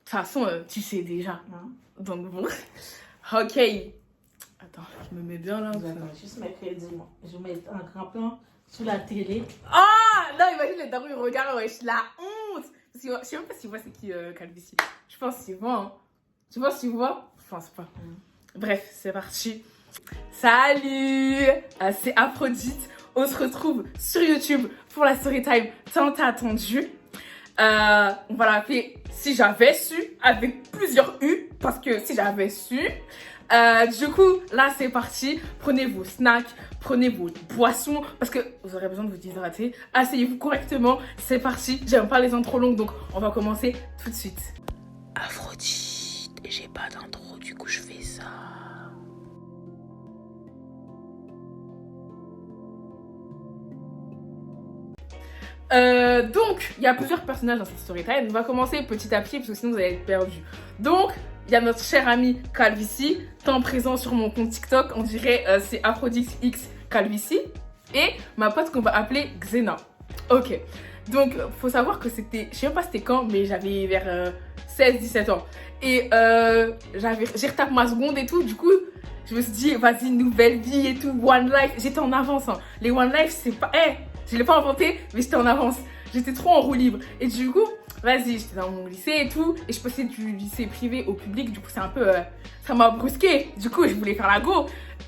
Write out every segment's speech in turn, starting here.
toute façon, tu sais déjà. Non. Donc bon. Ok. Attends, je me mets bien là. Attends, juste mes crédits, moi. Je vais mettre un grand plan sur la télé. Ah non, imagine les darons, ils regardent, wesh, la honte. Parce que, je sais même pas si tu vois c'est qui Calvici. Je pense que tu vois. Hein. Tu vois si tu vois? Je pense pas. Bref, c'est parti. Salut, c'est Aphrodite. On se retrouve sur YouTube pour la story time tant attendue. On va l'appeler Si j'avais su, avec plusieurs U, parce que si j'avais su. Du coup, là c'est parti. Prenez vos snacks, prenez vos boissons, parce que vous aurez besoin de vous déshydrater. Asseyez-vous correctement, c'est parti. J'aime pas les intros longues, donc on va commencer tout de suite. Aphrodite, j'ai pas d'intro, du coup je fais ça. Donc, il y a plusieurs personnages dans cette story time. On va commencer petit à petit parce que sinon vous allez être perdus. Donc, il y a notre cher ami Calvici, tant présent sur mon compte TikTok. On dirait c'est Aphrodite X Calvici. Et ma pote qu'on va appeler Xena. Ok. Donc, faut savoir que c'était, je sais même pas c'était quand, mais j'avais vers 16-17 ans. Et j'ai retapé ma seconde et tout. Du coup, je me suis dit, vas-y, nouvelle vie et tout, One Life. J'étais en avance. Hein. Les One Life, c'est pas. Je l'ai pas inventé, mais j'étais en avance. J'étais trop en roue libre. Et du coup, vas-y, j'étais dans mon lycée et tout. Et je passais du lycée privé au public. Du coup, c'est un peu. Ça m'a brusqué. Du coup, je voulais faire la go.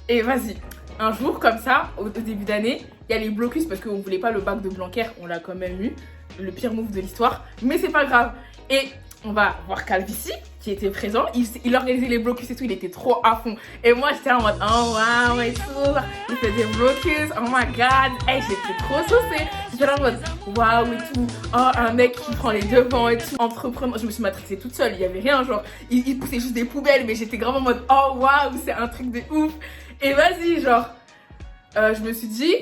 Et vas-y. Un jour, comme ça, au début d'année, il y a les blocus parce qu'on voulait pas le bac de Blanquer. On l'a quand même eu. Le pire move de l'histoire. Mais c'est pas grave. Et on va voir Calvici qui était présent. Il organisait les blocus et tout. Il était trop à fond. Et moi, j'étais en mode oh wow et tout. Il faisait blocus. Oh my god. Hey, j'étais trop saucée. J'étais là en mode waouh et tout. Oh, un mec qui prend les devants et tout. Entrepreneur. Je me suis matrixée toute seule. Il y avait rien. Genre, il poussait juste des poubelles. Mais j'étais vraiment en mode oh waouh, c'est un truc de ouf. Et vas-y, genre, je me suis dit.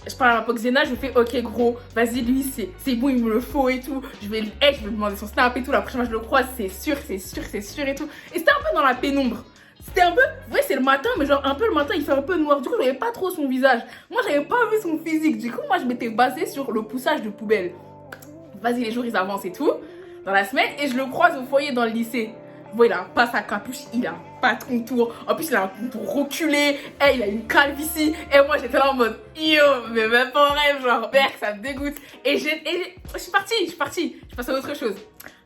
Je parle à Xena, je fais ok gros, vas-y lui c'est bon, il me le faut et tout. Je vais lui demander son snap et tout, la prochaine fois je le croise, c'est sûr et tout. Et c'était un peu dans la pénombre. C'était un peu, vous voyez c'est le matin, mais genre un peu le matin il fait un peu noir. Du coup je voyais pas trop son visage. Moi j'avais pas vu son physique. Du coup moi je m'étais basée sur le poussage de poubelle. Vas-y les jours ils avancent et tout, dans la semaine, et je le croise au foyer dans le lycée. Vous voyez, il a pas sa capuche, il a pas de contour. En plus, il a un contour reculé. Et il a une calvitie. Et moi, j'étais là en mode yo, mais même pas en rêve, genre, mec, ça me dégoûte. Et je suis partie. Je passe à autre chose.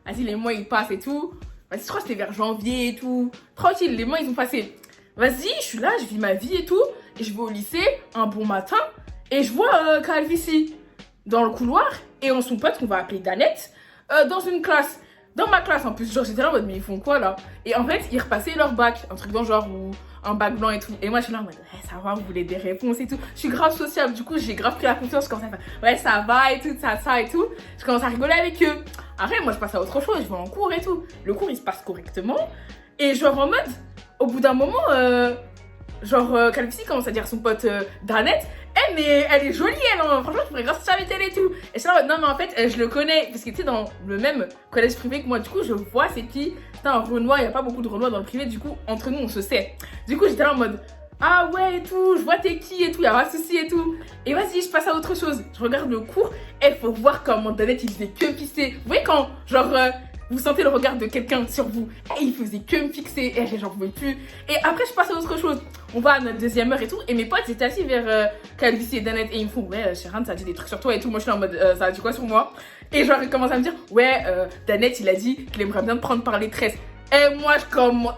Vas-y, les mois ils passent et tout. Vas-y, je crois que c'était vers janvier et tout. Tranquille, les mois ils ont passé. Vas-y, je suis là, je vis ma vie et tout. Et je vais au lycée un bon matin. Et je vois Calvicie dans le couloir. Et on son pote qu'on va appeler Danette dans une classe. Dans ma classe en plus, genre j'étais là en mode mais ils font quoi là? Et en fait ils repassaient leur bac, un truc dans le genre ou un bac blanc et tout. Et moi je suis là en mode ça va, vous voulez des réponses et tout. Je suis grave sociable, du coup j'ai grave pris la confiance, je commence à faire ouais ça va et tout, ça et tout. Je commence à rigoler avec eux. Après moi je passe à autre chose, je vais en cours et tout. Le cours il se passe correctement. Et genre en mode, au bout d'un moment, Calvici commence à dire à son pote Danette, mais elle est jolie elle, hein. Franchement je pourrais grave sortir avec elle et tout. Et je suis là non mais en fait je le connais parce que tu sais dans le même collège privé que moi, du coup je vois c'est qui. C'est un Renoir, il n'y a pas beaucoup de Renois dans le privé, du coup entre nous on se sait. Du coup j'étais là en mode ah ouais et tout, je vois t'es qui et tout, y a pas de souci et tout. Et vas-y je passe à autre chose, je regarde le cours, et faut voir comment Danette il faisait que pisser. Vous voyez quand genre vous sentez le regard de quelqu'un sur vous. Et il faisait que me fixer. Et j'en pouvais plus. Et après, je passe à autre chose. On va à notre deuxième heure et tout. Et mes potes étaient assis vers Calvici et Danette. Et ils me font ouais, Sharon, ça a dit des trucs sur toi et tout. Moi, je suis là en mode ça a dit quoi sur moi? Et genre, ils commencent à me dire ouais, Danette, il a dit qu'il aimerait bien te prendre par les tresses. Et moi, je commence.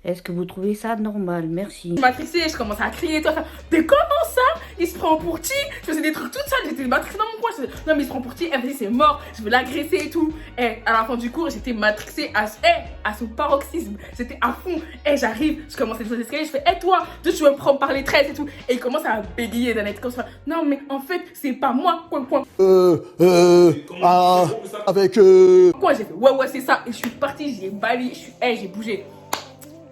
Est-ce que vous trouvez ça normal? Merci. Je matrixée, je commence à crier et tout. Mais comment ça? Il se prend pour qui? Je faisais des trucs toutes seules, j'étais matrixée dans mon coin. Non, mais il se prend pour qui? Elle me dit c'est mort, je veux l'agresser et tout. Et à la fin du cours, j'étais matrixée à son paroxysme. J'étais à fond. Et j'arrive, je commence à descendre les escaliers, je fais toi, tu veux me prendre par les tresses et tout. Et il commence à bégayer d'un être comme ça. Non, mais en fait, c'est pas moi. Avec Quoi, j'ai fait ouais, c'est ça. Et je suis partie, j'ai balayé, j'ai bougé.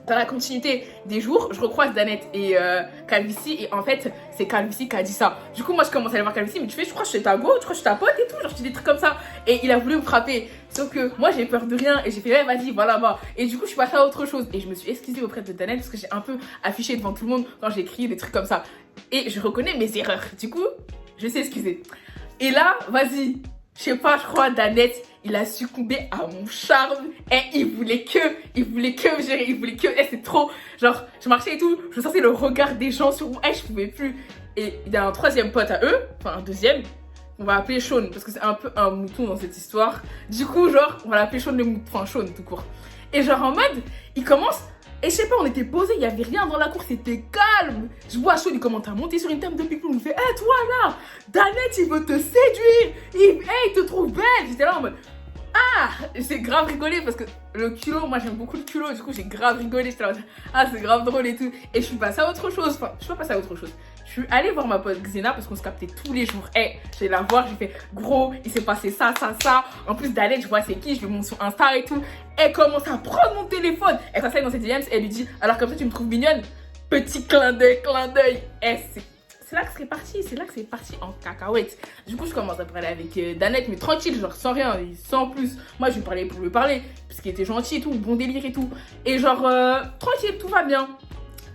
Dans la continuité des jours, je recroise Danette et Calvici, et en fait, c'est Calvici qui a dit ça. Du coup, moi, je commence à aller voir Calvici, mais tu fais, je crois que je suis ta go, je crois que je suis ta pote et tout, genre, je dis des trucs comme ça. Et il a voulu me frapper. Sauf que moi, j'ai peur de rien, et j'ai fait, ouais, vas-y, va là-bas. Et du coup, je suis passée à autre chose. Et je me suis excusée auprès de Danette parce que j'ai un peu affiché devant tout le monde quand j'ai crié des trucs comme ça. Et je reconnais mes erreurs. Du coup, je sais excuser. Et là, vas-y. je sais pas, je crois, Danette, il a succombé à mon charme. Et il voulait que me gérer, il voulait que, c'est trop. Genre, je marchais et tout, je sentais le regard des gens sur moi, je pouvais plus. Et il y a un troisième pote à eux, enfin un deuxième, on va l'appeler Sean, parce que c'est un peu un mouton dans cette histoire. Du coup, genre, on va l'appeler Sean le mouton, enfin Sean tout court. Et genre en mode, il commence, et je sais pas, on était posés, il y avait rien dans la cour, c'était calme. Je vois Sean, il commence à monter sur une table de pique-nique, il me fait, hé toi là, Danette, il veut te séduire, il te trouve belle. J'étais là en mode, ah, j'ai grave rigolé parce que le culot, moi j'aime beaucoup le culot, du coup j'ai grave rigolé, j'étais là, ah c'est grave drôle et tout. Et je suis passée à autre chose, enfin je suis pas passée à autre chose. Je suis allée voir ma pote Xena parce qu'on se captait tous les jours. Je vais la voir, j'ai fait gros, il s'est passé ça. En plus Danette, je vois c'est qui, je lui montre son Insta et tout. Elle commence à prendre mon téléphone. Elle s'asseye dans ses DMs, elle lui dit, alors comme ça tu me trouves mignonne. Petit clin d'œil. C'est là que c'est parti en cacahuète. Du coup, je commence à parler avec Danette, mais tranquille, genre sans rien, sans plus. Moi, je lui parlais pour lui parler, parce qu'il était gentil et tout, bon délire et tout. Et genre, tranquille, tout va bien.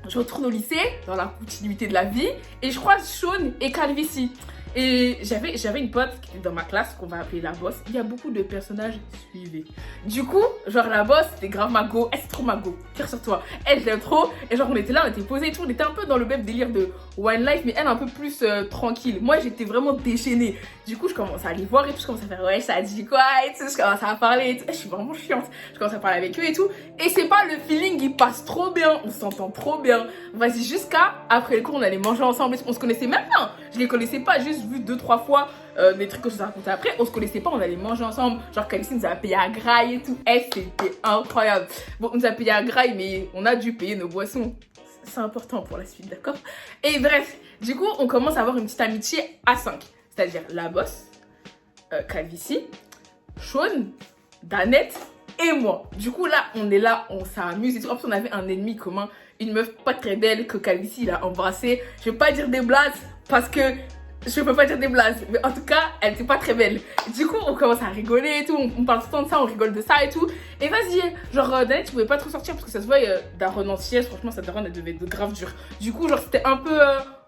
Je retourne au lycée, dans la continuité de la vie, et je croise Sean et Calvici. Et j'avais une pote qui était dans ma classe, qu'on va appeler la boss. Il y a beaucoup de personnages suivis. Du coup, genre la boss, c'était grave mago. Elle, c'est trop mago. Cœur sur toi. Elle, je l'aime trop. Et genre, on était là, on était posés et tout. On était un peu dans le même délire de One Life, mais elle, un peu plus tranquille. Moi, j'étais vraiment déchaînée. Du coup, je commence à aller voir et tout. Je commence à faire, ouais, ça dit quoi et tout. Je commence à parler et tout. Je suis vraiment chiante. Je commence à parler avec eux et tout. Et c'est pas le feeling, il passe trop bien. On s'entend trop bien. Vas-y, jusqu'à après le cours, on allait manger ensemble. On se connaissait même pas. Je les connaissais pas, juste vu 2-3 fois des trucs que je vous ai raconté après. On se connaissait pas, on allait manger ensemble. Genre, Calvici nous a payé à graille et tout. C'était incroyable. Bon, on nous a payé à graille, mais on a dû payer nos boissons. C'est important pour la suite, d'accord? Et bref, du coup, on commence à avoir une petite amitié à 5. C'est-à-dire la boss, Calvici, Sean, Danette et moi. Du coup, là, on est là, on s'amuse et tout. En plus, on avait un ennemi commun, une meuf pas très belle que Calvici il a embrassée. Je vais pas dire des blagues parce que je peux pas dire des blagues, mais en tout cas, elle était pas très belle. Du coup, on commence à rigoler et tout, on parle tout le temps de ça, on rigole de ça et tout. Et vas-y, genre, Danette, tu pouvais pas trop sortir parce que ça se voit, daronne entière, franchement, sa daronne, elle devait être grave dure. Du coup, genre, c'était un peu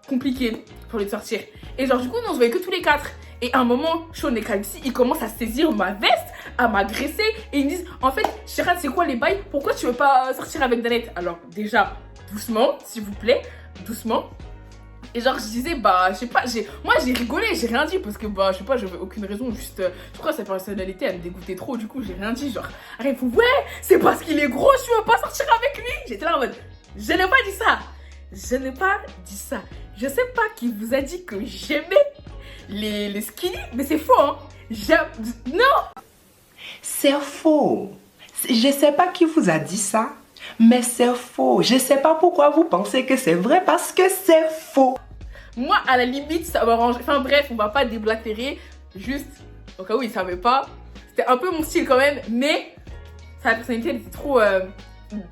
compliqué pour lui de sortir. Et genre, du coup, nous, on se voyait que tous les 4. Et à un moment, Sean et Calvici, ils commencent à saisir ma veste, à m'agresser. Et ils me disent, en fait, Chirat, c'est quoi les bails? Pourquoi tu veux pas sortir avec Danette? Alors, déjà, doucement, s'il vous plaît, doucement. Et genre, je disais, bah, je sais pas, moi j'ai rigolé, j'ai rien dit parce que, bah, je sais pas, j'avais aucune raison, juste, je crois que sa personnalité, elle me dégoûtait trop, du coup, j'ai rien dit. Genre, elle me dit, ouais, c'est parce qu'il est gros, je veux pas sortir avec lui. J'étais là en mode, je n'ai pas dit ça. Je n'ai pas dit ça. Je sais pas qui vous a dit que j'aimais les skinny, mais c'est faux, hein. Non. C'est faux. Je sais pas qui vous a dit ça, mais c'est faux. Je sais pas pourquoi vous pensez que c'est vrai parce que c'est faux. Moi, à la limite, ça m'arrange. Enfin bref, on va pas déblatérer. Juste, au cas où il savait pas. C'était un peu mon style quand même, mais sa personnalité, elle était trop...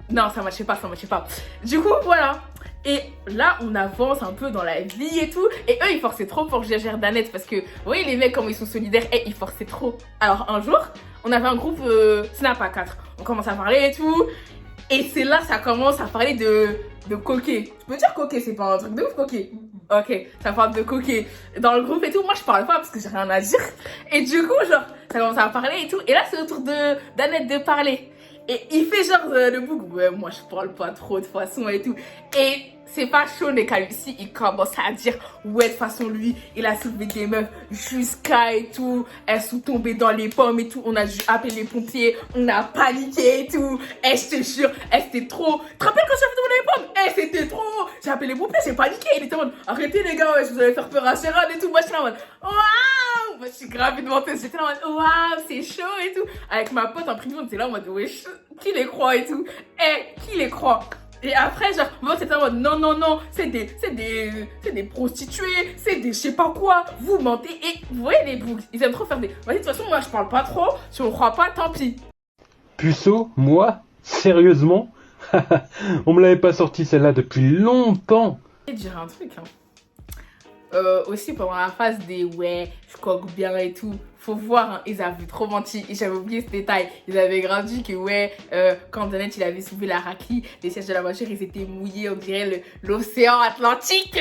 Non, ça matchait pas. Du coup, voilà. Et là, on avance un peu dans la vie et tout. Et eux, ils forçaient trop pour que je gère Danette. Parce que, vous voyez, les mecs, comme ils sont solidaires, ils forçaient trop. Alors, un jour, on avait un groupe Snap à 4. On commence à parler et tout. Et c'est là, ça commence à parler de coquet. Tu peux dire coquet, c'est pas un truc de ouf, coquet. Ok, ça parle de coquet. Dans le groupe et tout, moi, je parle pas parce que j'ai rien à dire. Et du coup, genre, ça commence à parler et tout. Et là, c'est au tour de Danette de parler. Et il fait genre le bouc, ouais, moi je parle pas trop de façon et tout. Et c'est pas Sean et Calvici, il commence à dire, ouais, de façon lui, il a soulevé des meufs jusqu'à et tout. Elles sont tombées dans les pommes et tout. On a dû appeler les pompiers, on a paniqué et tout. Et je te jure, c'était trop. Tu te rappelles quand j'ai fait tomber dans les pommes? C'était trop. J'ai appelé les pompiers, j'ai paniqué. Il était en mode, arrêtez les gars, ouais, je vous allez faire peur à Gérard et tout. Moi je suis là en mode, waouh! Moi je suis grave une menteuse, j'étais là en mode, waouh, c'est chaud et tout. Avec ma pote en prison, on était là en mode, wesh, qui les croit et tout. Qui les croit? Et après, genre, moi, c'était en mode, non, c'est des prostituées, c'est des je sais pas quoi, vous mentez. Et vous voyez les boucs, ils aiment trop faire des... Vas-y, de toute façon, moi, je parle pas trop, si on croit pas, tant pis. Puceau, moi? Sérieusement? On me l'avait pas sorti celle-là depuis longtemps. Je vais te dire un truc, hein. aussi pendant la phase des ouais, je coque bien et tout. Faut voir, hein, ils avaient trop menti. Et j'avais oublié ce détail. Ils avaient grave dit que ouais, quand Danette il avait soulevé la raclie, les sièges de la voiture ils étaient mouillés, on dirait l'océan Atlantique.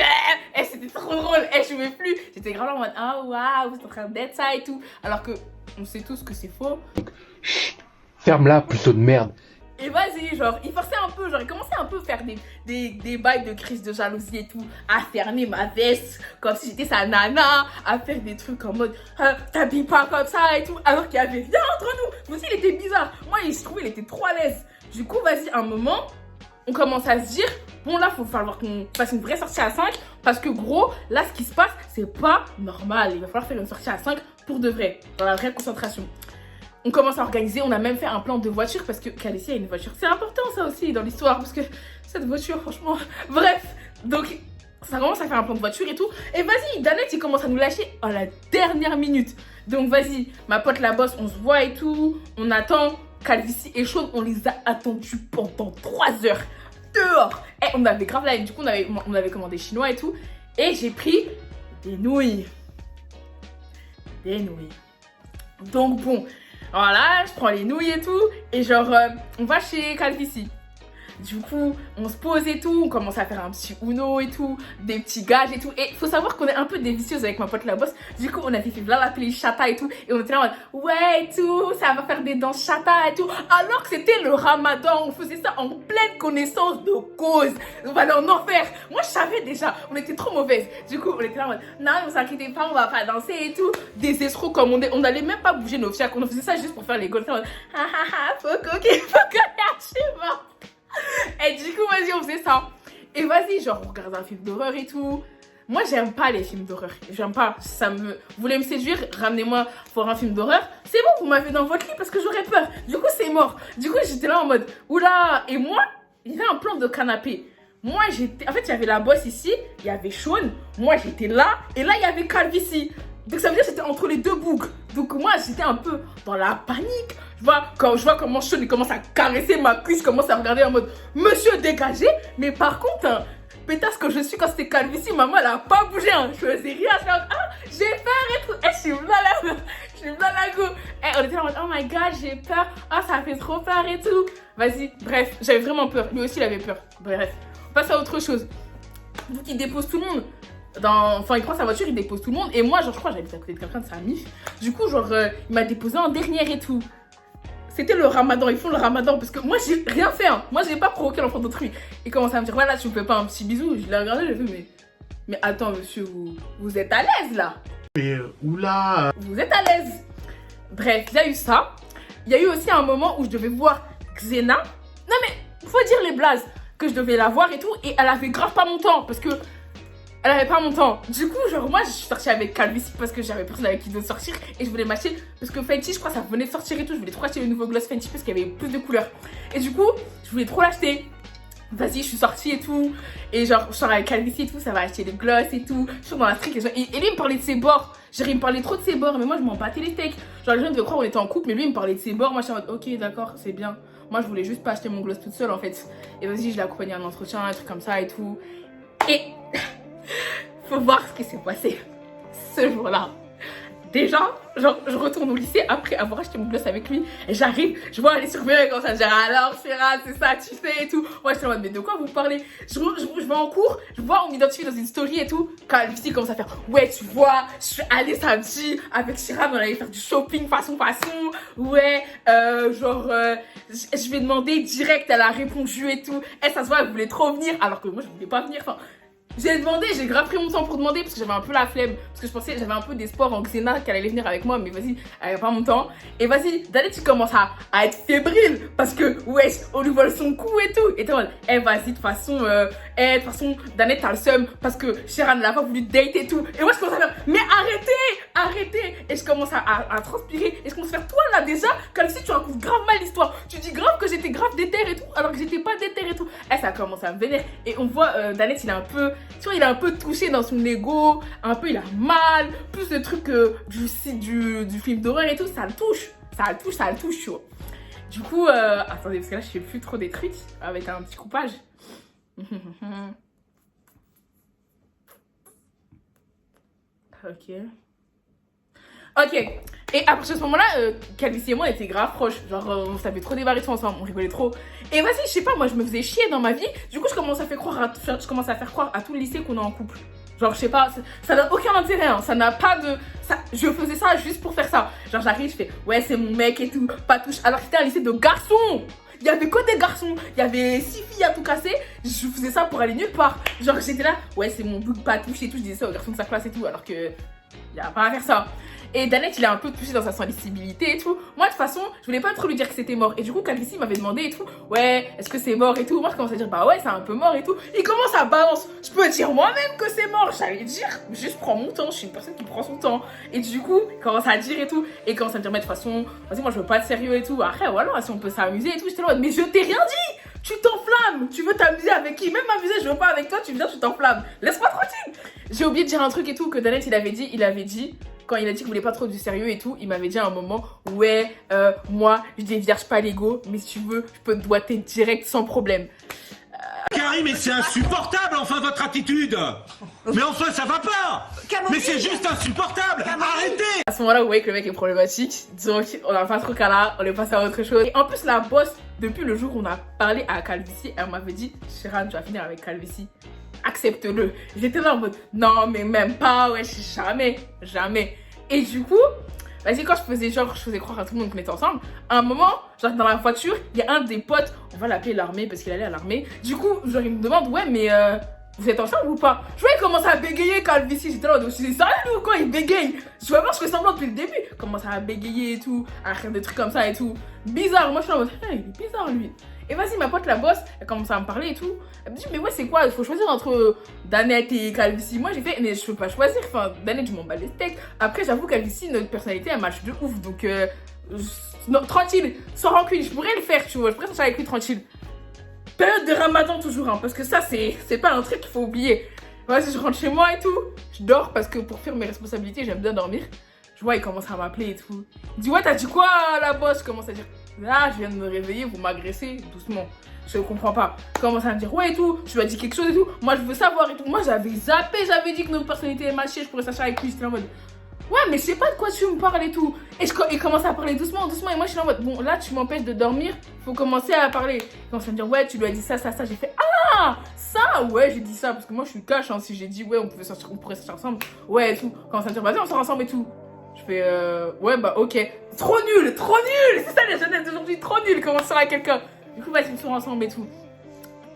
Et c'était trop drôle. Et je ne plus. J'étais grave en mode ah waouh, vous êtes en train d'être ça et tout. Alors que on sait tous que c'est faux. Chut, ferme-la, puceau de merde. Et vas-y, genre, il forçait un peu, genre, il commençait un peu à faire des bails de crise de jalousie et tout, à fermer ma veste comme si j'étais sa nana, à faire des trucs en mode, t'habilles pas comme ça et tout, alors qu'il y avait rien entre nous. Moi aussi, il était bizarre. Moi, je trouvais qu'il était trop à l'aise. Du coup, vas-y, un moment, on commence à se dire, bon, là, il va falloir qu'on fasse une vraie sortie à 5, parce que gros, là, ce qui se passe, c'est pas normal. Il va falloir faire une sortie à 5 pour de vrai, dans la vraie concentration. On commence à organiser, on a même fait un plan de voiture parce que Khaleesi a une voiture. C'est important ça aussi dans l'histoire parce que cette voiture, franchement... Bref, donc ça commence à faire un plan de voiture et tout. Et vas-y, Danette, il commence à nous lâcher à la dernière minute. Donc vas-y, ma pote la bosse, on se voit et tout. On attend, Khaleesi est chaude, on les a attendus pendant 3 heures. Dehors. Et on avait grave la haine, du coup on avait commandé chinois et tout. Et j'ai pris des nouilles. Des nouilles. Donc bon... Voilà, je prends les nouilles et tout, et genre, on va chez Khaleesi. Du coup, on se pose et tout, on commence à faire un petit Uno et tout, des petits gages et tout. Et faut savoir qu'on est un peu délicieuses avec ma pote la bosse. Du coup, on a fait là l'appeler chata et tout. Et on était là en mode, ouais et tout, ça va faire des danses chata et tout. Alors que c'était le ramadan, on faisait ça en pleine connaissance de cause. On va aller en enfer. Moi, je savais déjà, on était trop mauvaises. Du coup, on était là en mode, non, ne vous inquiétez pas, on va pas danser et tout. Des escrocs comme on n'allait même pas bouger nos fiacs. On faisait ça juste pour faire les golfs. Faut coquer, chez moi. Et du coup, vas-y, on faisait ça. Et vas-y, genre, on regarde un film d'horreur et tout. Moi, j'aime pas les films d'horreur. J'aime pas. Vous voulez me séduire? Ramenez-moi pour un film d'horreur. C'est bon, vous m'avez dans votre lit parce que j'aurais peur. Du coup, c'est mort. Du coup, j'étais là en mode, oula. Et moi, il y avait un plan de canapé. Moi, j'étais... En fait, il y avait la bosse ici. Il y avait Sean. Moi, j'étais là. Et là, il y avait Khaleesi. Donc, ça veut dire que j'étais entre les deux boucs. Donc, moi, j'étais un peu dans la panique. Quand je vois comment Sean il commence à caresser ma cuisse, je commence à regarder en mode monsieur dégagé. Mais par contre, hein, pétasse que je suis quand c'était Khaleesi, maman elle a pas bougé. Hein. Je faisais rien. Je fais j'ai peur et tout. Je suis là. Je suis là la go. On était en mode oh my god, j'ai peur. Ça fait trop peur et tout. Vas-y, bref, j'avais vraiment peur. Lui aussi il avait peur. Bref, on passe à autre chose. Donc il dépose tout le monde. Enfin, il prend sa voiture, il dépose tout le monde. Et moi, genre, je crois que j'habite à côté de quelqu'un de sa mif. Du coup, genre, il m'a déposé en dernière et tout. C'était le ramadan, ils font le ramadan parce que moi j'ai rien fait, hein. Moi j'ai pas provoqué l'enfant d'autrui. Il commence à me dire, voilà, tu me fais pas un petit bisou. Je l'ai regardé, j'ai fait, mais attends monsieur, vous êtes à l'aise là? Mais oula! Vous êtes à l'aise? Bref, il y a eu ça. Il y a eu aussi un moment où je devais voir Xena. Non mais, faut dire les blazes, que je devais la voir et tout. Et elle avait grave pas mon temps parce que elle avait pas mon temps. Du coup, genre, moi, je suis sortie avec Khaleesi parce que j'avais personne avec qui d'autre sortir. Et je voulais m'acheter, parce que Fenty, je crois, ça venait de sortir et tout. Je voulais trop acheter le nouveau gloss Fenty parce qu'il y avait plus de couleurs. Et du coup, je voulais trop l'acheter. Vas-y, je suis sortie et tout. Et genre, je sors avec Khaleesi et tout, ça va acheter des gloss et tout. Je suis dans la street et lui, il me parlait de ses bords. Genre, il me parlait trop de ses bords, mais moi, je m'en battais les steaks. Genre, les gens devaient croire qu'on était en couple, mais lui, il me parlait de ses bords. Moi, je suis en mode, ok, d'accord, c'est bien. Moi, je voulais juste pas acheter mon gloss toute seule, en fait. Et vas-y, je l'ai accompagnée à un entretien, un truc comme ça et tout. Et faut voir ce qui s'est passé ce jour-là. Déjà, genre, je retourne au lycée après avoir acheté mon gloss avec lui. Et j'arrive, je vois les surveillants comme ça, dire alors, Shira, c'est ça, tu sais et tout. Moi, je suis en mode, mais de quoi vous parlez? Je vais en cours, je vois, on m'identifie dans une story et tout. Quand Lucie commence à faire, ouais, tu vois, je suis allée samedi avec Shira, on allait faire du shopping façon. Ouais, je vais demander direct, elle a répondu et tout. Et ça se voit, elle voulait trop venir, alors que moi, je voulais pas venir. Enfin, j'ai demandé, j'ai grave pris mon temps pour demander parce que j'avais un peu la flemme. Parce que je pensais, j'avais un peu d'espoir en Xena qu'elle allait venir avec moi, mais vas-y, elle avait pas mon temps. Et vas-y, Danette, tu commences à être fébrile parce que, wesh, on lui vole son cou et tout. Et t'es en mode, vas-y, de toute façon, Danette, t'as le seum parce que Shira ne l'a pas voulu date et tout. Et moi, je commence à faire, mais arrêtez. Et je commence à transpirer. Et je commence à faire, toi là déjà, comme si tu racontes grave mal l'histoire. Tu dis grave que j'étais grave déter et tout, alors que j'étais pas déter et tout. Et ça commence à me vénérer. Et on voit, Danette, il est un peu. Tu vois, il est un peu touché dans son ego, un peu il a mal, plus le truc du film d'horreur et tout, ça le touche, tu vois. Du coup, attendez, parce que là je fais plus trop détruite avec un petit coupage. Ok. Ok. Et à partir de ce moment-là, Calvici et moi, on était grave proches. Genre, on savait trop débarrer tout ensemble, on rigolait trop. Et vas-y, je sais pas, moi, je me faisais chier dans ma vie. Du coup, je commence à faire croire à tout le lycée qu'on est en couple. Genre, je sais pas, ça n'a aucun intérêt, hein. Ça n'a pas de... je faisais ça juste pour faire ça. Genre, j'arrive, je fais, ouais, c'est mon mec et tout, pas touche. Alors que c'était un lycée de garçons. Il y avait que des garçons. Il y avait 6 filles à tout casser. Je faisais ça pour aller nulle part. Genre, j'étais là, ouais, c'est mon bouc, pas touche et tout. Je disais ça aux garçons de sa classe et tout. Alors que, il y a pas à faire ça. Et Danette, il est un peu touché dans sa sensibilité et tout. Moi, de toute façon, je voulais pas trop lui dire que c'était mort. Et du coup, Calvici m'avait demandé et tout, ouais, est-ce que c'est mort et tout. Moi, je commence à dire, bah ouais, c'est un peu mort et tout. Il commence à balancer. Je peux dire moi-même que c'est mort. J'allais dire, juste prends mon temps. Je suis une personne qui prend son temps. Et du coup, il commence à dire et tout. Et il commence à me dire, mais de toute façon, vas-y, moi, je veux pas de sérieux et tout. Après, voilà, si on peut s'amuser et tout. J'étais là, mais je t'ai rien dit. Tu t'enflammes. Tu veux t'amuser avec qui? Même m'amuser, je veux pas avec toi. Tu viens, tu t'enflammes. Laisse-moi tranquille. J'ai oublié de dire un truc et tout que Danette, il avait dit. Quand il a dit qu'il voulait pas trop du sérieux et tout, il m'avait dit à un moment, ouais, moi, je dévierge pas l'ego, mais si tu veux, je peux te doigter direct sans problème. Karim, mais c'est insupportable, enfin, votre attitude. Mais enfin, ça va pas. Mais c'est juste insupportable. Arrêtez. À ce moment-là, vous voyez que le mec est problématique, donc on n'a pas trop qu'à là, on est passé à autre chose. Et en plus, la boss, depuis le jour où on a parlé à Calvici, elle m'avait dit, Sheran, tu vas finir avec Calvici. Accepte-le. J'étais là en mode, non, mais même pas, ouais, jamais. Et du coup, vas-y, quand je faisais croire à tout le monde qu'on était ensemble, à un moment, genre dans la voiture, il y a un des potes, on va l'appeler l'armée parce qu'il allait à l'armée. Du coup, genre, il me demande, ouais, mais vous êtes ensemble ou pas? Je vois, il commence à bégayer Calvici. J'étais là, c'est sérieux ou quoi? Il bégaye. Je vois pas, je fais semblant depuis le début. Il commence à bégayer et tout, à faire des trucs comme ça et tout. Bizarre, moi je suis en mode, hey, il est bizarre lui. Et vas-y, ma pote, la boss, elle commence à me parler et tout. Elle me dit, mais ouais, c'est quoi? Il faut choisir entre Danette et Calvici. Moi, j'ai fait, mais je peux pas choisir. Enfin, Danette, je m'en bats les steaks. Après, j'avoue, Calvici, notre personnalité, elle match de ouf. Donc, non, tranquille, sans rancune. Je pourrais le faire, tu vois. Je pourrais sortir avec lui tranquille. Période de Ramadan, toujours, hein, parce que ça, c'est pas un truc qu'il faut oublier. Vas-y, je rentre chez moi et tout. Je dors parce que pour faire mes responsabilités, j'aime bien dormir. Je vois, il commence à m'appeler et tout. Il dit, ouais, t'as dit quoi, la boss? Je commence à dire, là, je viens de me réveiller, vous m'agressez doucement. Je comprends pas. Il commence à me dire, ouais, et tout. Je lui ai dit quelque chose et tout. Moi, je veux savoir et tout. Moi, j'avais zappé, j'avais dit que notre personnalité est matchée. Je pourrais s'acheter avec lui. J'étais en mode, ouais, mais je sais pas de quoi tu me parles et tout. Et il commence à parler doucement. Et moi, je suis en mode, bon, là, tu m'empêches de dormir. Faut commencer à parler. Il commence à me dire, ouais, tu lui as dit ça. J'ai fait, ah, ça, ouais, j'ai dit ça. Parce que moi, je suis cash, hein. Si j'ai dit, ouais, on pourrait sortir ensemble. Ouais, et tout. Il commence à me dire, vas-y, on sort ensemble et tout. Je fais, ouais, bah, ok. Trop nul. C'est ça, les jeunesses d'aujourd'hui. Trop nul. Comment ça à quelqu'un? Du coup, vas-y, on sort ensemble et tout.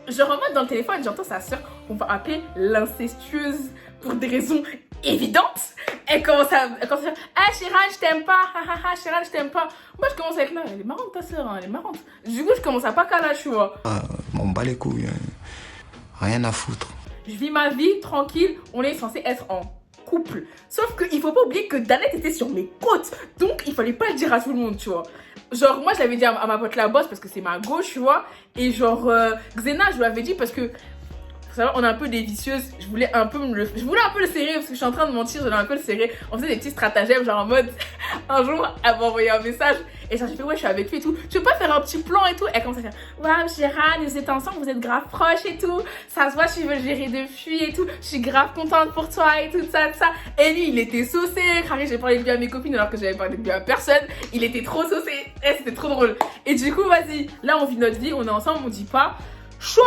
Je remonte dans le téléphone, j'entends sa soeur, on va appeler l'incestueuse pour des raisons évidentes. Elle commence à dire, ah, Sheran, je t'aime pas, Sheran, je t'aime pas. Moi, je commence à être là, elle est marrante ta soeur, hein, elle est marrante. Du coup, je commence à pas caler, tu vois. M'en bats les couilles, rien à foutre. Je vis ma vie tranquille, on est censé être en couple. Sauf qu'il faut pas oublier que Danette était sur mes côtes, donc il fallait pas le dire à tout le monde, tu vois. Genre, moi, je l'avais dit à ma pote la boss parce que c'est ma gauche, tu vois. Et genre, Xena, je lui avais dit parce que, faut savoir, on est un peu des vicieuses. Je voulais un peu le serrer parce que je suis en train de mentir, je voulais un peu le serrer. On faisait des petits stratagèmes, genre en mode, un jour, elle m'a envoyé un message. Et genre, j'ai fait, ouais, je suis avec lui et tout. Tu veux pas faire un petit plan et tout? Elle commence à faire, waouh, Sheran, vous êtes ensemble, vous êtes grave proches et tout. Ça se voit, tu veux le gérer depuis et tout. Je suis grave contente pour toi et tout ça. Et lui, il était saucé. Carré, j'ai parlé de lui à mes copines alors que j'avais parlé de lui à personne. Il était trop saucé. Et c'était trop drôle. Et du coup, vas-y. Là, on vit notre vie, on est ensemble, on dit pas Sean.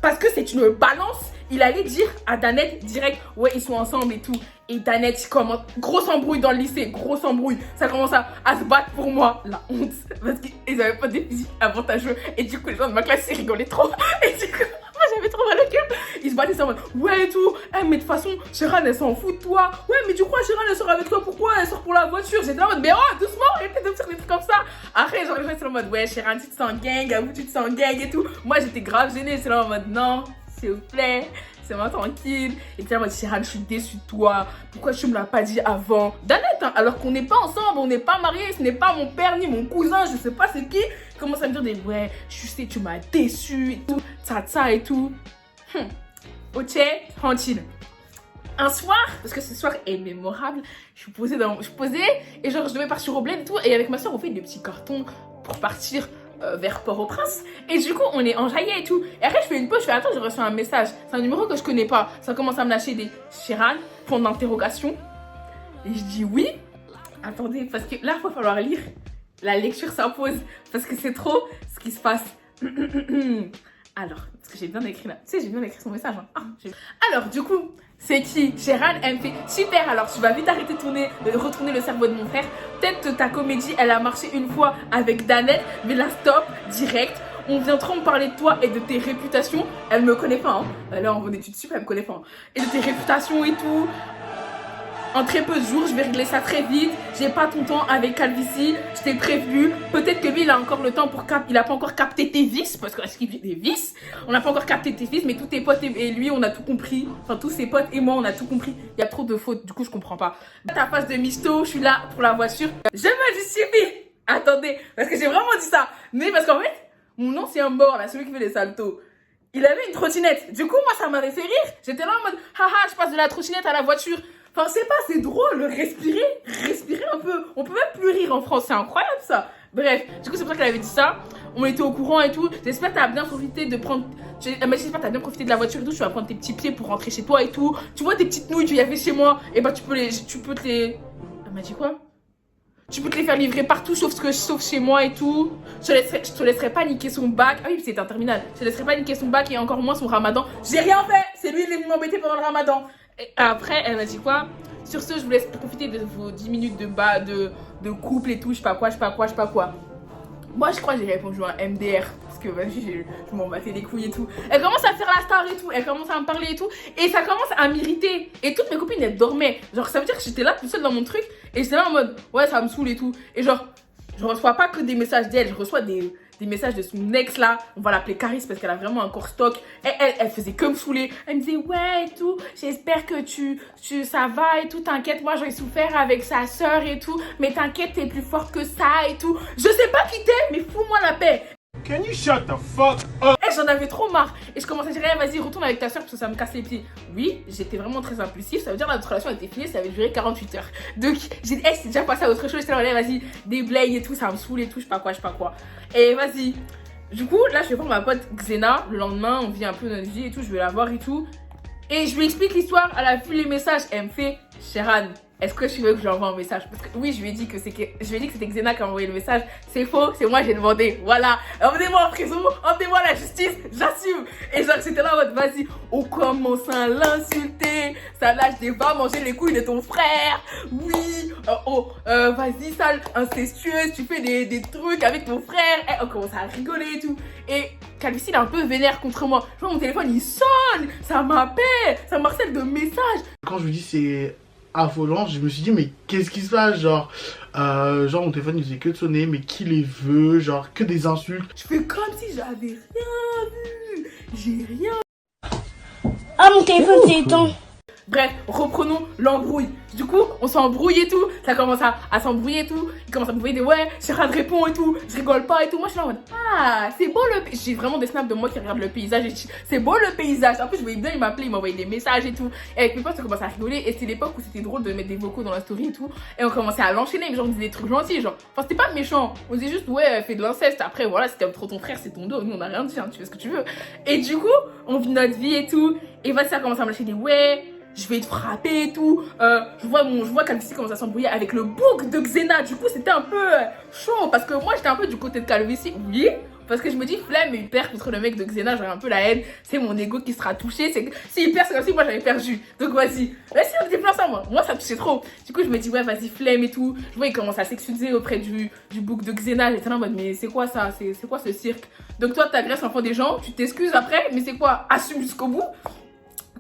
Parce que c'est une balance. Il allait dire à Danette direct, ouais, ils sont ensemble et tout. Et Danette, comment, grosse embrouille dans le lycée, grosse embrouille. Ça commence à se battre pour moi. La honte. Parce qu'ils avaient pas des fusils avantageux. Et du coup, les gens de ma classe, ils rigolaient trop. Et du coup, moi, j'avais trop mal au cœur. Ils se battaient en mode, ouais et tout. Eh, mais de toute façon, Sheran, elle s'en fout de toi. Ouais, mais du coup, Sheran, elle sort avec toi. Pourquoi? Elle sort pour la voiture. J'étais en mode, mais oh, doucement, arrêtez de me faire des trucs comme ça. Après, genre, les gens étaient en mode, ouais, Sheran, tu te sens gang, avoue, tu te sens gang et tout. Moi, j'étais grave gênée. J'étais là en mode, non, s'il vous plaît. C'est moi tranquille. Et tu vois, Sheran, je suis déçue de toi. Pourquoi tu me l'as pas dit avant? Danette, hein, alors qu'on n'est pas ensemble, on n'est pas mariés. Ce n'est pas mon père ni mon cousin, je sais pas c'est qui. Il commence à me dire des ouais, je sais, tu m'as déçu et tout, ça et tout. Ok, tranquille. Un soir, parce que ce soir est mémorable, je suis posée et genre je devais partir au bled et tout. Et avec ma soeur, on fait des petits cartons pour partir vers Port-au-Prince. Et du coup, on est enjaillés et tout. Et après, je fais une pause, je fais attends, j'ai reçu un message. C'est un numéro que je connais pas. Ça commence à me lâcher des Sheran, point d'interrogation. Et je dis oui. Attendez, parce que là, il va falloir lire. La lecture s'impose. Parce que c'est trop ce qui se passe. Alors, parce que j'ai bien écrit là. Tu sais, j'ai bien écrit son message. Hein. Alors, du coup, c'est qui? Sheran, elle me fait super. Alors, tu vas vite arrêter de retourner le cerveau de mon frère. Peut-être que ta comédie, elle a marché une fois avec Danette, mais là, stop, direct. On vient trop me parler de toi et de tes réputations. Elle me connaît pas, hein. Là, en études sup, elle me connaît pas. Hein. Et de tes réputations et tout. En très peu de jours, je vais régler ça très vite. J'ai pas ton temps avec Calvici. Je t'ai prévenu. Peut-être que lui, il a encore le temps pour il a pas encore capté tes vices. Parce que est-ce qu'il fait des vices? On n'a pas encore capté tes vices, mais tous tes potes et lui, on a tout compris. Enfin, tous ses potes et moi, on a tout compris. Il y a trop de fautes. Du coup, je comprends pas. Ta face de misto, je suis là pour la voiture. Je me justifie. Attendez, parce que j'ai vraiment dit ça. Mais parce qu'en fait, mon ancien mort, là, celui qui fait les saltos, il avait une trottinette. Du coup, moi, ça m'avait fait rire. J'étais là en mode, haha, je passe de la trottinette à la voiture. Enfin, c'est pas, c'est drôle, respirer un peu. On peut même plus rire en France, c'est incroyable ça. Bref, du coup, c'est pour ça qu'elle avait dit ça. On était au courant et tout. J'espère que t'as bien profité de prendre. J'espère que t'as bien profité de la voiture et tout. Tu vas prendre tes petits pieds pour rentrer chez toi et tout. Tu vois tes petites nouilles qu'il y avait chez moi. Et bah, tu peux te les. Elle m'a dit quoi? Tu peux te les faire livrer partout sauf chez moi et tout. Je te laisserai pas niquer son bac. Ah oui, c'était un terminal. Je te laisserai pas niquer son bac et encore moins son ramadan. J'ai rien fait. C'est lui qui est venu m'embêter pendant le ramadan. Et après, elle m'a dit quoi? Sur ce, je vous laisse profiter de vos 10 minutes de couple et tout, je sais pas quoi. Moi, je crois que j'ai répondu à un MDR. Parce que vas-y, je m'en battais les couilles et tout. Elle commence à faire la star et tout. Elle commence à me parler et tout. Et ça commence à m'irriter. Et toutes mes copines, elles dormaient. Genre, ça veut dire que j'étais là toute seule dans mon truc. Et j'étais là en mode, ouais, ça me saoule et tout. Et genre, je reçois pas que des messages d'elle. Je reçois des messages de son ex là, on va l'appeler Caris parce qu'elle a vraiment un corps stock. Elle faisait que me saouler. Elle me disait ouais et tout, j'espère que ça va et tout, t'inquiète, moi j'ai souffert avec sa soeur et tout, mais t'inquiète, t'es plus forte que ça et tout. Je sais pas qui t'es, mais fous-moi la paix. Can you shut the fuck up? J'en avais trop marre. Et je commençais à dire, vas-y, retourne avec ta soeur parce que ça me casse les pieds. Oui, j'étais vraiment très impulsif. Ça veut dire que notre relation était finie, ça avait duré 48 heures. Donc, j'ai dit, c'est déjà passé à autre chose. J'étais là, vas-y, déblaye et tout, ça me saoule et tout, je sais pas quoi. Et vas-y. Du coup, là, je vais voir ma pote Xena. Le lendemain, on vit un peu notre vie et tout, je vais la voir et tout. Et je lui explique l'histoire, elle a vu les messages. Elle me fait, Sheran, est-ce que tu veux que je lui envoie un message? Parce que oui, je lui ai dit que c'était Xena qui a envoyé le message. C'est faux, c'est moi, j'ai demandé. Voilà. Emmenez-moi en prison, emmenez-moi à la justice, j'assume. Et genre, c'était là en mode, vas-y, on commence à l'insulter. Ça lâche des va manger les couilles de ton frère. Oui. Vas-y, sale incestueuse, tu fais des trucs avec ton frère. On commence à rigoler et tout. Et Calvici, il est un peu vénère contre moi. Je vois mon téléphone, il sonne. Ça m'appelle, ça m'harcèle de messages. Quand je me dis c'est affolant, je me suis dit mais qu'est-ce qui se passe, genre mon téléphone il faisait que de sonner, mais qui les veut, genre que des insultes. Je fais comme si j'avais rien vu. J'ai rien. Ah, mon téléphone c'est éteint. Bref, reprenons l'embrouille. Du coup, on s'embrouille et tout. Ça commence à s'embrouiller et tout. Il commence à me envoyer des ouais, Sheran répond et tout. Je rigole pas et tout. Moi, je suis là en mode ah, c'est beau le paysage. J'ai vraiment des snaps de moi qui regarde le paysage. Et c'est beau le paysage. En plus, je voyais bien, il m'appelait, il m'envoyait des messages et tout. Et avec mes potes, on commence à rigoler. Et c'est l'époque où c'était drôle de mettre des vocaux dans la story et tout. Et on commençait à l'enchaîner. Genre, on disait des trucs gentils. Genre, enfin, c'était pas méchant. On disait juste ouais, fais de l'inceste. Après, voilà, si t'aimes trop ton frère, c'est ton dos. Nous, on a rien dit. Hein, tu fais ce que tu veux. Et du coup, on vit notre vie et tout. Et vas-y, ça commence à me lâcher des ouais. Je vais te frapper et tout. Je vois Calvici commence à s'embrouiller avec le bouc de Xena. Du coup, c'était un peu chaud. Parce que moi, j'étais un peu du côté de Calvici. Oui. Parce que je me dis, flemme, il perd contre le mec de Xena. J'aurais un peu la haine. C'est mon ego qui sera touché. S'il perd, c'est comme si moi j'avais perdu. Donc, vas-y. Vas-y, on était plein ça, moi. Moi, ça me touchait trop. Du coup, je me dis, ouais, vas-y, flemme et tout. Je vois, il commence à s'excuser auprès du bouc de Xena. J'étais là en mode, mais c'est quoi ça? C'est quoi ce cirque? Donc, toi, t'agresses l'enfant des gens. Tu t'excuses après. Mais c'est quoi? Assume jusqu'au bout.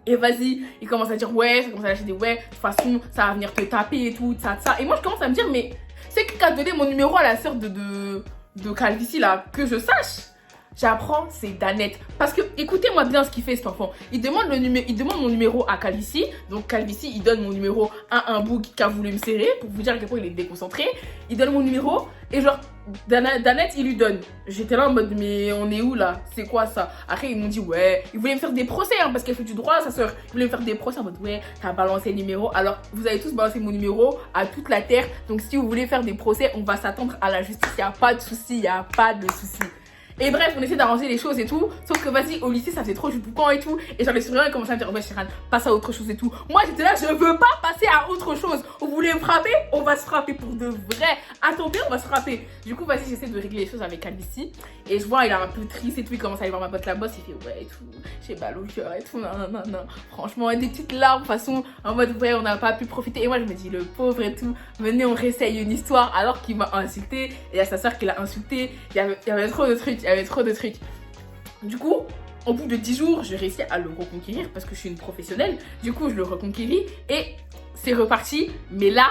Et vas-y, il commence à dire ouais, ça commence à lâcher des ouais, de toute façon, ça va venir te taper et tout, ça. Et moi, je commence à me dire, mais c'est qui a donné mon numéro à la sœur de Calvici là, que je sache? J'apprends, c'est Danette. Parce que, écoutez-moi bien ce qu'il fait cet enfant. Il demande mon numéro à Calvici. Donc Calvici, il donne mon numéro à un bouc qui a voulu me serrer pour vous dire à quel point il est déconcentré. Il donne mon numéro et genre, Danette, il lui donne. J'étais là en mode, mais on est où là? C'est quoi ça? Après, ils m'ont dit, ouais, ils voulaient me faire des procès hein, parce qu'elle fait du droit, sa soeur. Ils voulaient me faire des procès en mode, ouais, t'as balancé le numéro. Alors, vous avez tous balancé mon numéro à toute la terre. Donc, si vous voulez faire des procès, on va s'attendre à la justice. Il n'y a pas de souci, il n'y a pas de souci. Et bref, on essaie d'arranger les choses et tout. Sauf que vas-y, au lycée, ça faisait trop du boucan et tout. Et genre, les surveillants commençaient à me dire, ouais, Shiran, passe à autre chose et tout. Moi, j'étais là, je veux pas passer à autre chose. Vous voulez me frapper? On va se frapper pour de vrai. Attendez, on va se frapper. Du coup, vas-y, j'essaie de régler les choses avec Calvici. Et je vois, il est un peu triste et tout. Il commence à aller voir ma pote la bosse. Il fait, ouais, et tout. J'ai mal au cœur et tout. Non, non, non, non. Franchement, des petites larmes, de façon, en mode, ouais, on n'a pas pu profiter. Et moi, je me dis, le pauvre et tout. Venez, on réessaye une histoire. Alors qu'il m'a insulté. Et il y a sa soeur qui l'a insulté. Il y avait trop de trucs. Il y avait trop de trucs. Du coup, au bout de 10 jours, j'ai réussi à le reconquérir parce que je suis une professionnelle. Du coup, je le reconquéris et c'est reparti. Mais là,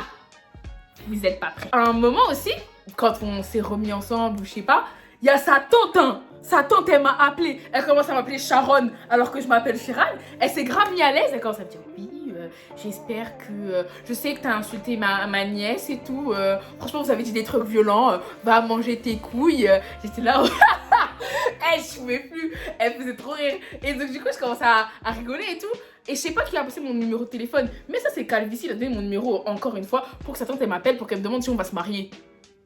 vous n'êtes pas prêts. À un moment aussi, quand on s'est remis ensemble ou je sais pas, il y a sa tante, hein. Sa tante, elle m'a appelée. Elle commence à m'appeler Sharon alors que je m'appelle Shiran. Elle s'est grave mis à l'aise. Elle commence à me dire oui. J'espère que... je sais que t'as insulté ma nièce et tout. Franchement, vous avez dit des trucs violents. Va manger tes couilles. J'étais là... je pouvais plus. Elle faisait trop rire. Et donc, du coup, je commence à rigoler et tout. Et je sais pas qui a passé mon numéro de téléphone. Mais ça, c'est Calvici. Il a donné mon numéro encore une fois pour que sa tante, elle m'appelle pour qu'elle me demande si on va se marier.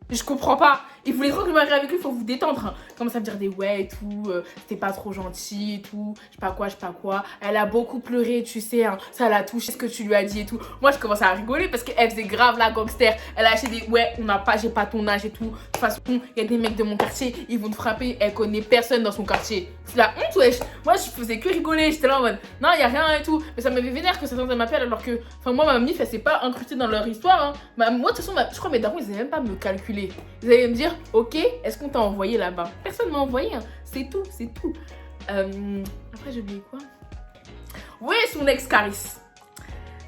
Je comprends pas. Il voulait trop que je me marie avec lui, il faut vous détendre. Hein. Commence à me dire des ouais et tout, t'es pas trop gentil et tout, je sais pas quoi. Elle a beaucoup pleuré, tu sais, hein, ça l'a touché ce que tu lui as dit et tout. Moi, je commence à rigoler parce qu'elle faisait grave la gangster. Elle a acheté des ouais, j'ai pas ton âge et tout. De toute façon, il y a des mecs de mon quartier, ils vont te frapper. Elle connaît personne dans son quartier. C'est la honte, wesh. Moi, je faisais que rigoler. J'étais là en mode non, y a rien et tout. Mais ça m'avait vénère que ça m'appelle alors que, enfin, moi, ma mif, elle s'est pas incrustée dans leur histoire. Hein. Moi, de toute façon, je crois que mes darons, ils allaient même pas me calculer. Ils allaient me dire, ok, est-ce qu'on t'a envoyé là-bas? Personne m'a envoyé, hein. C'est tout, c'est tout. Après, j'ai oublié quoi? Oui, son ex Caris.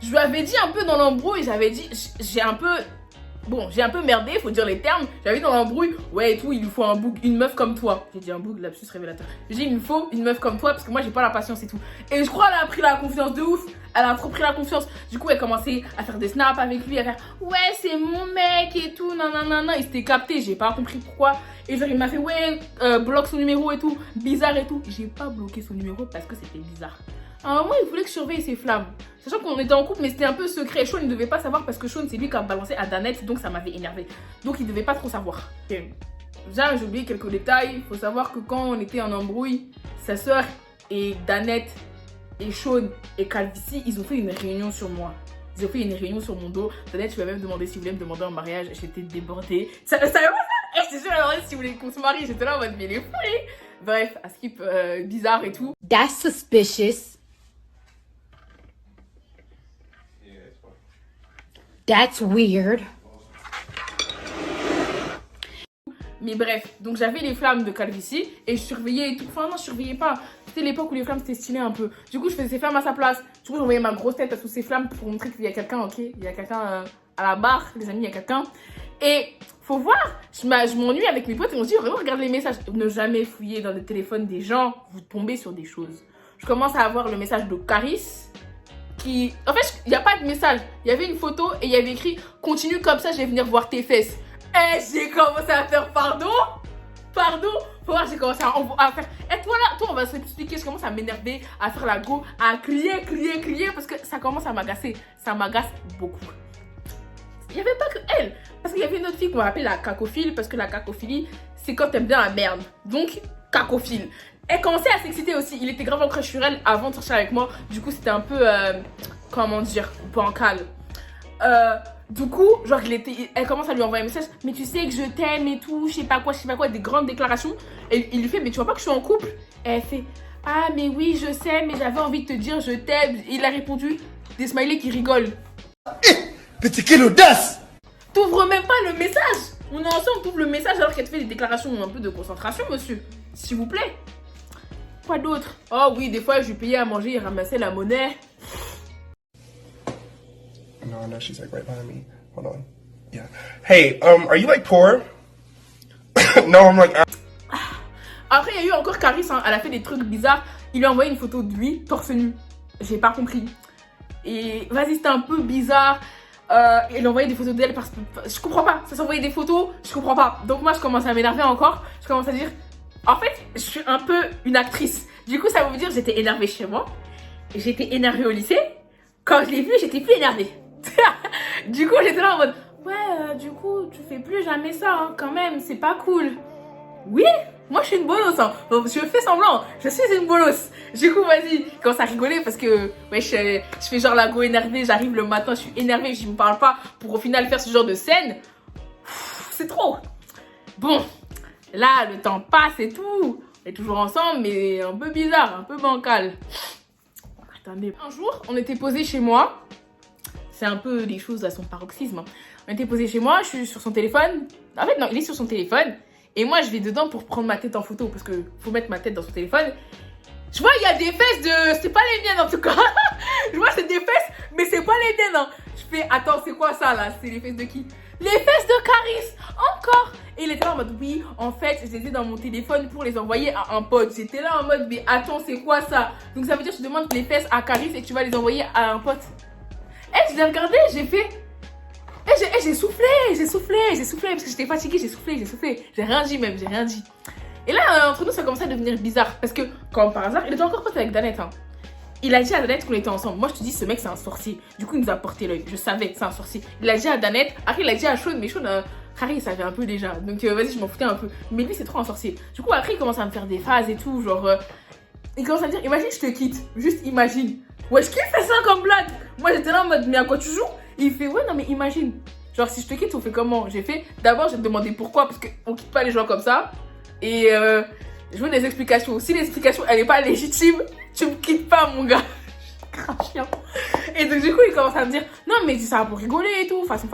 Je lui avais dit un peu dans l'embrouille, j'avais dit, j'ai un peu merdé, faut dire les termes. J'avais dit dans l'embrouille, ouais et tout, il lui faut une meuf comme toi. J'ai dit un bouc, lapsus révélateur. J'ai dit, il me faut une meuf comme toi parce que moi, j'ai pas la patience et tout. Et je crois qu'elle a pris la confiance de ouf. Elle a trop pris la confiance. Du coup, elle commençait à faire des snaps avec lui, à faire ouais, c'est mon mec et tout. Non, non, non, non. Il s'était capté, j'ai pas compris pourquoi. Et genre, il m'a fait ouais, bloque son numéro et tout. Bizarre et tout. J'ai pas bloqué son numéro parce que c'était bizarre. À un moment, il voulait que je surveille ses flammes. Sachant qu'on était en couple, mais c'était un peu secret. Sean ne devait pas savoir parce que Sean, c'est lui qui a balancé à Danette, donc ça m'avait énervé. Donc, il devait pas trop savoir. Okay. Déjà, j'ai oublié quelques détails. Il faut savoir que quand on était en embrouille, sa soeur et Danette et Sean et Calvici, ils ont fait une réunion sur moi. Ils ont fait une réunion sur mon dos. Danette, je lui ai même demandé s'il voulait me demander en mariage. J'étais débordée. Ça va pas ça. Je t'ai demandé s'il voulait qu'on se marie. J'étais là en mode, mais il est fou, lui. Bref, à skip bizarre et tout. That's suspicious. That's weird. Mais bref, donc j'avais les flammes de Calvici et je surveillais et tout. Enfin, non, je surveillais pas. C'était l'époque où les flammes c'était stylé un peu. Du coup, je faisais ses flammes à sa place. Du coup, j'envoyais ma grosse tête sous ses flammes pour montrer qu'il y a quelqu'un, ok? Il y a quelqu'un à la barre, les amis, il y a quelqu'un. Et faut voir, je m'ennuie avec mes potes et on se dit, vraiment, regarde les messages. Ne jamais fouiller dans le téléphone des gens, vous tombez sur des choses. Je commence à avoir le message de Caris. En fait, il n'y a pas de message. Il y avait une photo et il y avait écrit « Continue comme ça, je vais venir voir tes fesses. » Et j'ai commencé à faire « Pardon? Pardon ?» Faut voir, j'ai commencé à faire « Et toi là, toi on va s'expliquer. » Je commence à m'énerver, à faire la go, à crier parce que ça commence à m'agacer. Ça m'agace beaucoup. Il n'y avait pas que elle. Parce qu'il y avait une autre fille qu'on appelle la cacophile parce que la cacophilie, c'est quand t'aimes bien la merde. Donc, cacophile. Elle commençait à s'exciter aussi. Il était grave en crush sur elle avant de sortir avec moi. Du coup, c'était un peu, comment dire, bancal. Du coup, genre, elle commence à lui envoyer un message. Mais tu sais que je t'aime et tout, je sais pas quoi, des grandes déclarations. Et il lui fait, mais tu vois pas que je suis en couple? Et elle fait, ah, mais oui, je sais, mais j'avais envie de te dire je t'aime. Il a répondu, des smileys qui rigolent. Petit quelle audace! T'ouvres même pas le message! On est ensemble, t'ouvres le message alors qu'elle te fait des déclarations un peu de concentration, monsieur. S'il vous plaît. Quoi d'autre? Oh oui, des fois je lui payais à manger et ramassait la monnaie. No, she's like right behind me. Hold on. Yeah. Hey, are you like poor? No, I'm like. Après, il y a eu encore Caris, hein. Elle a fait des trucs bizarres. Il lui a envoyé une photo de lui, torse nu. J'ai pas compris. Et vas-y, c'était un peu bizarre. Il a envoyé des photos d'elle parce que je comprends pas. Ça s'envoyait des photos, je comprends pas. Donc moi, je commence à m'énerver encore. Je commence à dire. En fait, je suis un peu une actrice. Du coup, ça veut dire que j'étais énervée chez moi. J'étais énervée au lycée. Quand je l'ai vue, j'étais plus énervée. Du coup, j'étais là en mode, ouais, du coup, tu fais plus jamais ça, hein, quand même, c'est pas cool. Oui, Moi, je suis une bolosse, hein. Je fais semblant. Je suis une bolosse. Du coup, vas-y, commence à rigoler parce que, ouais, je fais genre la go énervée. J'arrive le matin, je suis énervée, je me parle pas pour au final faire ce genre de scène. C'est trop. Bon, là, le temps passe et tout. On est toujours ensemble, mais un peu bizarre, un peu bancal. Attendez. Un jour, on était posé chez moi. C'est un peu les choses à son paroxysme. Hein. On était posé chez moi, je suis sur son téléphone. En fait, non, il est sur son téléphone. Et moi, je vais dedans pour prendre ma tête en photo. Parce que faut mettre ma tête dans son téléphone. Je vois, il y a des fesses de... C'est pas les miennes, en tout cas. Je vois, c'est des fesses, mais c'est pas les miennes. Hein. Je fais, attends, c'est quoi ça, là? C'est les fesses de qui? Les fesses de Caris. Encore. Et il était là en mode, oui, en fait, je les ai dans mon téléphone pour les envoyer à un pote. J'étais là en mode, mais attends, c'est quoi ça? Donc ça veut dire que tu demandes les fesses à Caris et que tu vas les envoyer à un pote. Je l'ai regardé, j'ai fait... j'ai soufflé, parce que j'étais fatiguée, j'ai soufflé. J'ai rien dit même, j'ai rien dit. Et là, entre nous, ça commençait à devenir bizarre. Parce que, comme par hasard, il était encore pote avec Danette. Hein. Il a dit à Danette qu'on était ensemble. Moi, je te dis, ce mec, c'est un sorcier. Du coup, il nous a porté l'œil. Je savais que c'est un sorcier. Il a dit à Danette, après, il a dit à Sean, mais Sean, Harry, il savait un peu déjà. Donc, vas-y, je m'en foutais un peu. Mais lui, c'est trop un sorcier. Du coup, après, il commence à me faire des phases et tout. Genre, il commence à me dire, imagine, je te quitte. Juste imagine. Wesh, qui fait ça comme blague? Moi, j'étais là en mode, mais à quoi tu joues? Et il fait, ouais, non, mais imagine. Genre, si je te quitte, on fait comment? J'ai fait, d'abord, je vais te demander pourquoi. Parce qu'on quitte pas les gens comme ça. Et je veux des explications. Si l'explication, elle est pas légitime, tu me quittes pas, mon gars. Grave chiant. Et donc, du coup, il commence à me dire, non, mais c'est ça pour rigoler et tout, façon.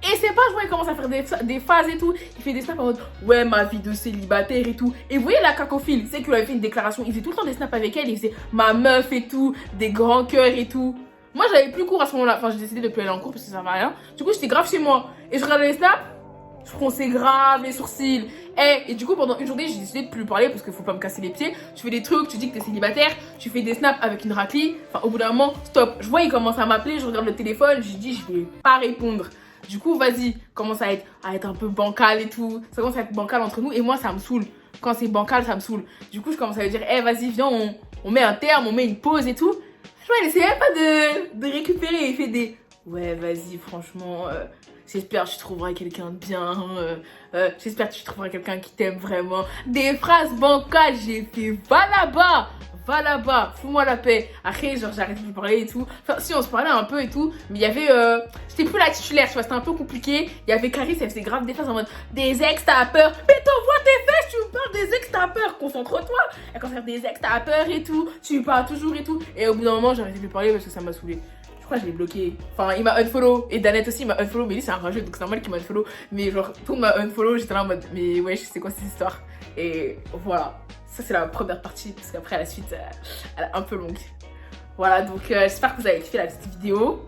Et c'est pas, je vois, il commence à faire des phases et tout. Il fait des snaps en mode, ouais, ma vie de célibataire et tout. Et vous voyez la cacophile, c'est qu'il avait fait une déclaration. Il faisait tout le temps des snaps avec elle. Il faisait ma meuf et tout, des grands cœurs et tout. Moi, j'avais plus cours à ce moment-là. Enfin, j'ai décidé de plus aller en cours parce que ça va rien. Du coup, j'étais grave chez moi. Et je regardais les snaps. Je fronçais grave les sourcils. Et du coup, pendant une journée, j'ai décidé de plus parler parce qu'il faut pas me casser les pieds. Tu fais des trucs, tu dis que t'es célibataire, tu fais des snaps avec une raclie. Enfin, au bout d'un moment, stop. Je vois, il commence à m'appeler, je regarde le téléphone, je dis, je vais pas répondre. Du coup, vas-y, commence à être un peu bancal et tout. Ça commence à être bancal entre nous et moi, ça me saoule. Quand c'est bancal, ça me saoule. Du coup, je commence à lui dire, vas-y, viens, on met un terme, on met une pause et tout. Je vois, il essayait même pas de récupérer. Il fait des, ouais, vas-y, franchement... J'espère que tu trouveras quelqu'un de bien. J'espère que tu trouveras quelqu'un qui t'aime vraiment. Des phrases bancales. J'ai fait va là-bas, fous-moi la paix. Après, genre, j'ai arrêté de lui parler et tout. Enfin, si, on se parlait un peu et tout. Mais il y avait. J'étais plus la titulaire, tu vois, c'était un peu compliqué. Il y avait Caris, elle faisait grave des phrases en mode des ex, t'as peur. Mais t'envoies tes fesses, tu me parles des ex, t'as peur. Concentre-toi. Elle commence à faire des ex, t'as peur et tout. Tu me parles toujours et tout. Et au bout d'un moment, j'ai arrêté de lui parler parce que ça m'a saoulé. Je crois que je l'ai bloqué. Enfin, il m'a unfollow. Et Danette aussi, il m'a unfollow. Mais lui, c'est un rageux, donc c'est normal qu'il m'a unfollow. Mais genre, tout m'a unfollow. J'étais là en mode, mais ouais, je sais quoi cette histoire. Et voilà. Ça, c'est la première partie. Parce qu'après, la suite, elle est un peu longue. Voilà, donc j'espère que vous avez kiffé la petite vidéo.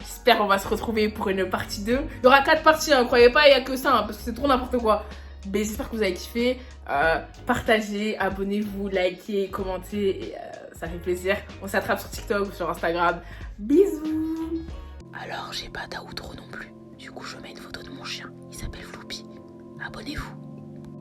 J'espère qu'on va se retrouver pour une partie 2. Il y aura 4 parties, hein, croyez pas, il n'y a que ça, hein, parce que c'est trop n'importe quoi. Mais j'espère que vous avez kiffé. Partagez, abonnez-vous, likez, commentez. Et ça fait plaisir. On s'attrape sur TikTok ou sur Instagram. Bisous. Alors, j'ai pas d'outro non plus. Du coup, je mets une photo de mon chien. Il s'appelle Floopy. Abonnez-vous.